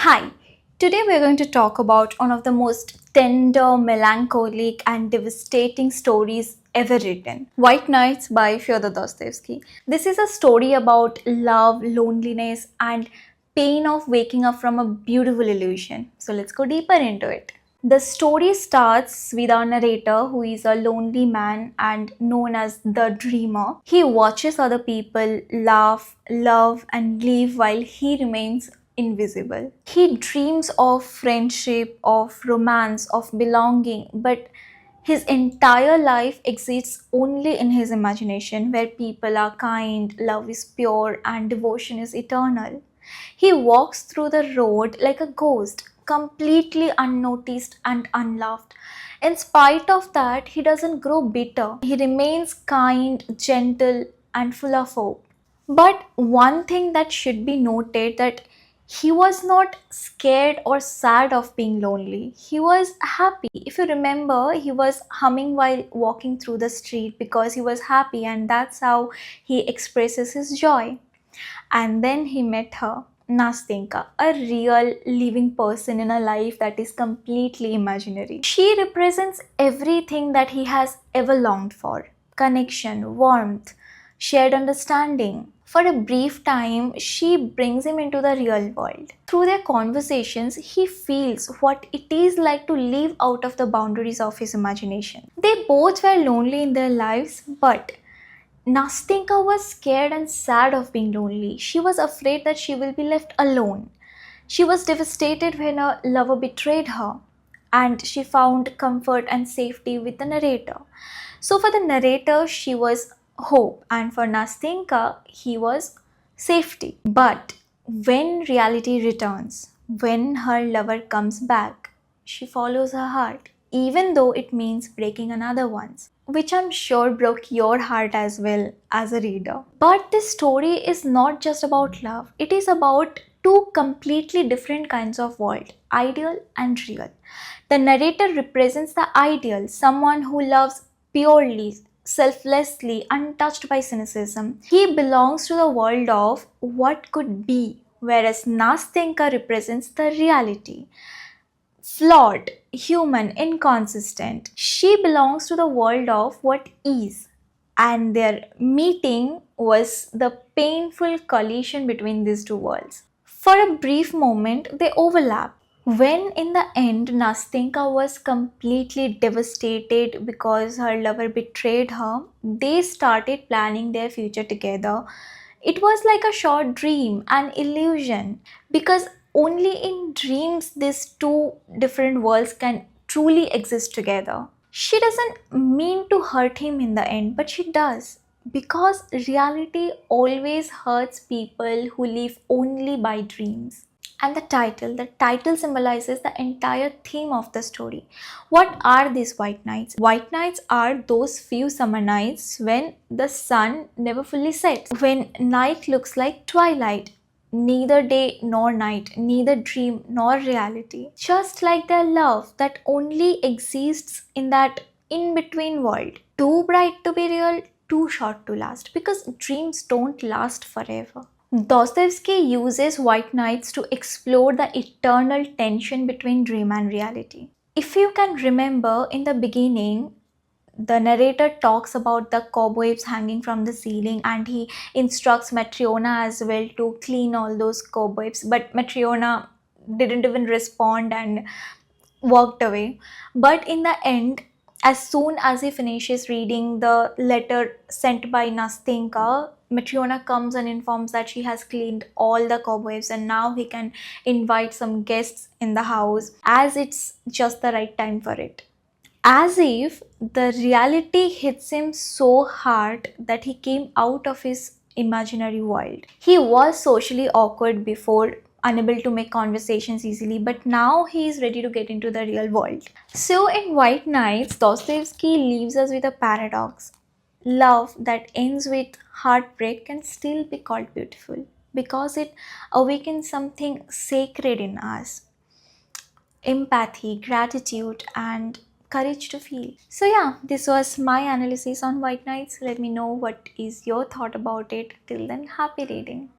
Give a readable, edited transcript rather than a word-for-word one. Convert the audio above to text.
Hi, today we're going to talk about one of the most tender, melancholic, and devastating stories ever written, White Nights by Fyodor Dostoevsky. This is a story about love, loneliness, and pain of waking up from a beautiful illusion. So let's go deeper into it. The story starts with our narrator, who is a lonely man and known as the Dreamer. He watches other people laugh, love, and live while he remains invisible. He dreams of friendship, of romance, of belonging, but his entire life exists only in his imagination, where people are kind, love is pure, and devotion is eternal. He walks through the road like a ghost, completely unnoticed and unloved. In spite of that, he doesn't grow bitter. He remains kind, gentle, and full of hope. But one thing that should be noted that he was not scared or sad of being lonely. He was happy. If you remember, he was humming while walking through the street because he was happy, and that's how he expresses his joy. And then he met her, Nastenka, a real living person in a life that is completely imaginary. She represents everything that he has ever longed for: connection, warmth, shared understanding. For a brief time, she brings him into the real world. Through their conversations, he feels what it is like to live out of the boundaries of his imagination. They both were lonely in their lives, but Nastenka was scared and sad of being lonely. She was afraid that she will be left alone. She was devastated when her lover betrayed her, and she found comfort and safety with the narrator. So, for the narrator, she was hope, and for Nastenka, he was safety. But when reality returns, when her lover comes back, she follows her heart, even though it means breaking another one's, which I'm sure broke your heart as well as a reader. But this story is not just about love, it is about two completely different kinds of world, ideal and real. The narrator represents the ideal, someone who loves purely, selflessly, untouched by cynicism. He belongs to the world of what could be, whereas Nastenka represents the reality, flawed, human, inconsistent. She belongs to the world of what is, and their meeting was the painful collision between these two worlds. For a brief moment, they overlap. When in the end, Nastenka was completely devastated because her lover betrayed her, they started planning their future together. It was like a short dream, an illusion, because only in dreams these two different worlds can truly exist together. She doesn't mean to hurt him in the end, but she does. Because reality always hurts people who live only by dreams. And the title symbolizes the entire theme of the story. What are these white nights? White nights are those few summer nights when the sun never fully sets, when night looks like twilight, neither day nor night, neither dream nor reality. Just like their love that only exists in that in between world. Too bright to be real, too short to last, because dreams don't last forever. Dostoevsky uses White Nights to explore the eternal tension between dream and reality. If you can remember, in the beginning, the narrator talks about the cobwebs hanging from the ceiling, and he instructs Matryona as well to clean all those cobwebs, but Matryona didn't even respond and walked away. But in the end, as soon as he finishes reading the letter sent by Nastenka, Matryona comes and informs that she has cleaned all the cobwebs and now he can invite some guests in the house, as it's just the right time for it. As if the reality hits him so hard that he came out of his imaginary world. He was socially awkward before, unable to make conversations easily, but now he is ready to get into the real world. So, in White Nights, Dostoevsky leaves us with a paradox. Love that ends with heartbreak can still be called beautiful because it awakens something sacred in us: empathy, gratitude, and courage to feel. So yeah, this was my analysis on White Nights. Let me know what is your thought about it. Till then, happy reading.